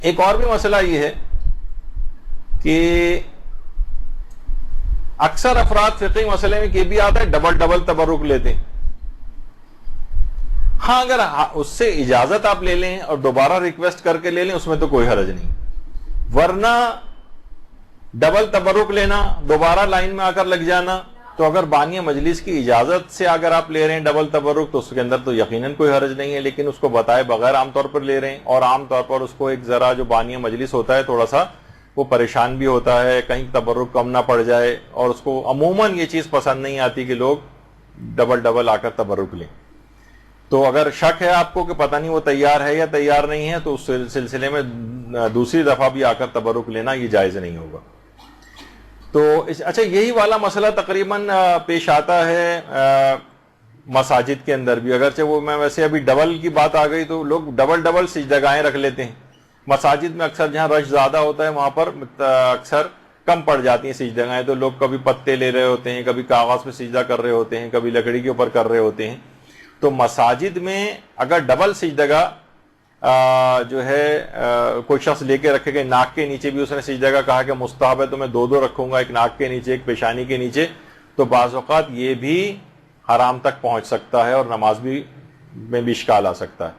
ایک اور بھی مسئلہ یہ ہے کہ اکثر افراد فقہی مسئلے میں یہ بھی آتا ہے ڈبل تبرک لیتے ہیں. ہاں اگر اس سے اجازت آپ لے لیں اور دوبارہ ریکویسٹ کر کے لے لیں اس میں تو کوئی حرج نہیں، ورنہ ڈبل تبرک لینا، دوبارہ لائن میں آ کر لگ جانا، تو اگر بانی مجلس کی اجازت سے اگر آپ لے رہے ہیں ڈبل تبرک تو اس کے اندر تو یقیناً کوئی حرج نہیں ہے، لیکن اس کو بتائے بغیر عام طور پر لے رہے ہیں، اور عام طور پر اس کو ایک ذرا جو بانی مجلس ہوتا ہے تھوڑا سا وہ پریشان بھی ہوتا ہے کہیں تبرک کم نہ پڑ جائے، اور اس کو عموماً یہ چیز پسند نہیں آتی کہ لوگ ڈبل آ کر تبرک لیں. تو اگر شک ہے آپ کو کہ پتہ نہیں وہ تیار ہے یا تیار نہیں ہے تو اس سلسلے میں دوسری دفعہ بھی آ کر تبرک لینا یہ جائز نہیں ہوگا. تو اچھا یہی والا مسئلہ تقریباً پیش آتا ہے مساجد کے اندر بھی، اگرچہ وہ میں ویسے ابھی ڈبل کی بات آ گئی تو لوگ ڈبل سجدگاہیں رکھ لیتے ہیں. مساجد میں اکثر جہاں رش زیادہ ہوتا ہے وہاں پر اکثر کم پڑ جاتی ہیں سجدگاہیں، تو لوگ کبھی پتے لے رہے ہوتے ہیں، کبھی کاغذ پہ سجدہ کر رہے ہوتے ہیں، کبھی لکڑی کے اوپر کر رہے ہوتے ہیں. تو مساجد میں اگر ڈبل سجدگاہ جو ہے کوئی شخص لے کے رکھے گا، ناک کے نیچے بھی اس نے سجدگاہ کہا کہ مستحب ہے تو میں دو رکھوں گا، ایک ناک کے نیچے ایک پیشانی کے نیچے، تو بعض اوقات یہ بھی حرام تک پہنچ سکتا ہے اور نماز میں بھی اشکال آ سکتا ہے.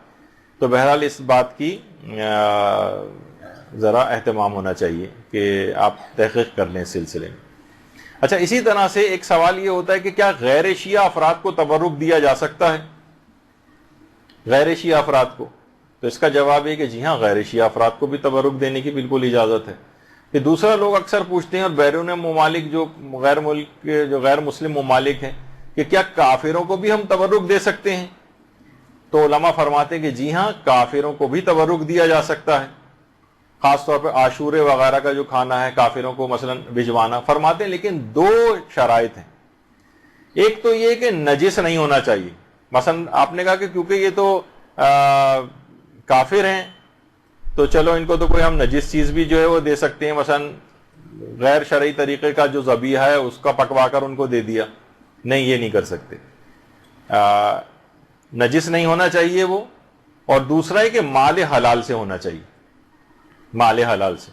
تو بہرحال اس بات کی ذرا اہتمام ہونا چاہیے کہ آپ تحقیق کر لیں اس سلسلے میں. اچھا اسی طرح سے ایک سوال یہ ہوتا ہے کہ کیا غیر شیعہ افراد کو تبرک دیا جا سکتا ہے؟ غیر شیعہ افراد کو، تو اس کا جواب ہے کہ جی ہاں، غیر شیعہ افراد کو بھی تبرک دینے کی بالکل اجازت ہے. کہ دوسرا لوگ اکثر پوچھتے ہیں اور بیرون ممالک جو غیر مسلم ممالک ہیں کہ کیا کافروں کو بھی ہم تبرک دے سکتے ہیں؟ تو علماء فرماتے ہیں کہ جی ہاں، کافروں کو بھی تبرک دیا جا سکتا ہے، خاص طور پہ عاشورے وغیرہ کا جو کھانا ہے کافروں کو مثلا بھجوانا. فرماتے ہیں لیکن دو شرائط ہیں. ایک تو یہ کہ نجس نہیں ہونا چاہیے. مثلا آپ نے کہا کہ کیونکہ یہ تو کافر ہیں تو چلو ان کو تو کوئی ہم نجس چیز بھی جو ہے وہ دے سکتے ہیں، مثلا غیر شرعی طریقے کا جو ذبیحہ ہے اس کا پکوا کر ان کو دے دیا. نہیں، یہ نہیں کر سکتے. نجس نہیں ہونا چاہیے وہ، اور دوسرا ہے کہ مال حلال سے ہونا چاہیے. مال حلال سے،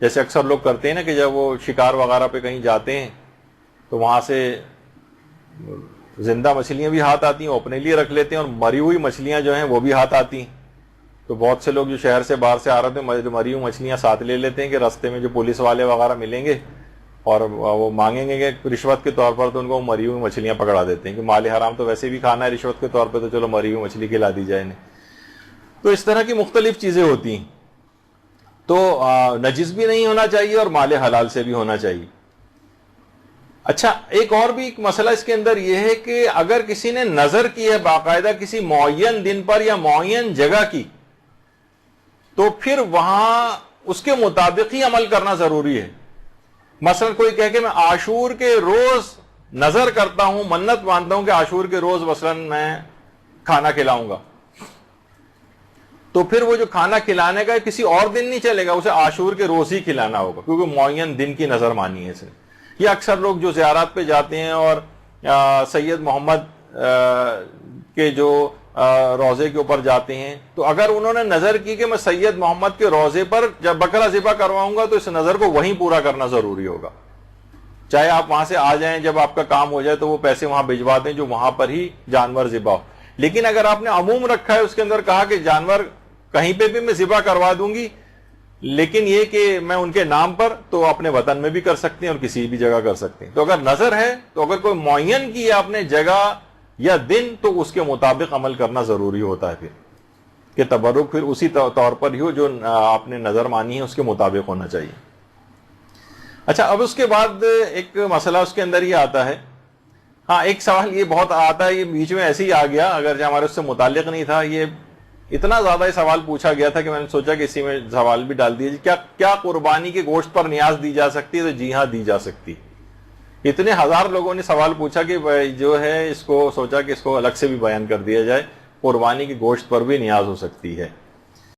جیسے اکثر لوگ کرتے ہیں نا کہ جب وہ شکار وغیرہ پہ کہیں جاتے ہیں تو وہاں سے زندہ مچھلیاں بھی ہاتھ آتی ہیں، وہ اپنے لیے رکھ لیتے ہیں، اور مری ہوئی مچھلیاں جو ہیں وہ بھی ہاتھ آتی ہیں. تو بہت سے لوگ جو شہر سے باہر سے آ رہے تھے مری ہوئی مچھلیاں ساتھ لے لیتے ہیں کہ راستے میں جو پولیس والے وغیرہ ملیں گے اور وہ مانگیں گے کہ رشوت کے طور پر، تو ان کو مری ہوئی مچھلیاں پکڑا دیتے ہیں کہ مال حرام تو ویسے بھی کھانا ہے رشوت کے طور پہ، تو چلو مری ہوئی مچھلی کھلا دی جائے انہیں. تو اس طرح کی مختلف چیزیں ہوتی ہیں. تو نجس بھی نہیں ہونا چاہیے اور مال حلال سے بھی ہونا چاہیے. اچھا ایک اور بھی ایک مسئلہ اس کے اندر یہ ہے کہ اگر کسی نے نظر کی ہے باقاعدہ کسی معین دن پر یا معین جگہ کی، تو پھر وہاں اس کے مطابق ہی عمل کرنا ضروری ہے. مثلا کوئی کہے کہ میں عاشور کے روز نظر کرتا ہوں، منت مانتا ہوں کہ عاشور کے روز مثلا میں کھانا کھلاؤں گا، تو پھر وہ جو کھانا کھلانے کا کسی اور دن نہیں چلے گا، اسے عاشور کے روز ہی کھلانا ہوگا کیونکہ معین دن کی نظر مانی ہے اس نے. یہ اکثر لوگ جو زیارات پہ جاتے ہیں اور سید محمد کے جو روزے کے اوپر جاتے ہیں، تو اگر انہوں نے نظر کی کہ میں سید محمد کے روزے پر جب بکرا ذبح کرواؤں گا تو اس نظر کو وہیں پورا کرنا ضروری ہوگا. چاہے آپ وہاں سے آ جائیں، جب آپ کا کام ہو جائے تو وہ پیسے وہاں بھجوا دیں جو وہاں پر ہی جانور ذبح ہو. لیکن اگر آپ نے عموم رکھا ہے، اس کے اندر کہا کہ جانور کہیں پہ بھی میں ذبح کروا دوں گی، لیکن یہ کہ میں ان کے نام پر، تو اپنے وطن میں بھی کر سکتے ہیں اور کسی بھی جگہ کر سکتے ہیں. تو اگر نظر ہے تو اگر کوئی معین کی ہے آپ نے جگہ یا دن، تو اس کے مطابق عمل کرنا ضروری ہوتا ہے پھر کہ تبرک پھر اسی طور پر ہی ہو جو آپ نے نظر مانی ہے اس کے مطابق ہونا چاہیے. اچھا اب اس کے بعد ایک مسئلہ اس کے اندر یہ آتا ہے. ہاں ایک سوال یہ بہت آتا ہے، یہ بیچ میں ایسے ہی آ گیا، اگر ہمارے اس سے متعلق نہیں تھا، یہ اتنا زیادہ یہ سوال پوچھا گیا تھا کہ میں نے سوچا کہ اسی میں سوال بھی ڈال دیا. کیا قربانی کے گوشت پر نیاز دی جا سکتی ہے؟ تو جی ہاں دی جا سکتی. اتنے ہزار لوگوں نے سوال پوچھا کہ جو ہے اس کو سوچا کہ اس کو الگ سے بھی بیان کر دیا جائے. قربانی کے گوشت پر بھی نیاز ہو سکتی ہے.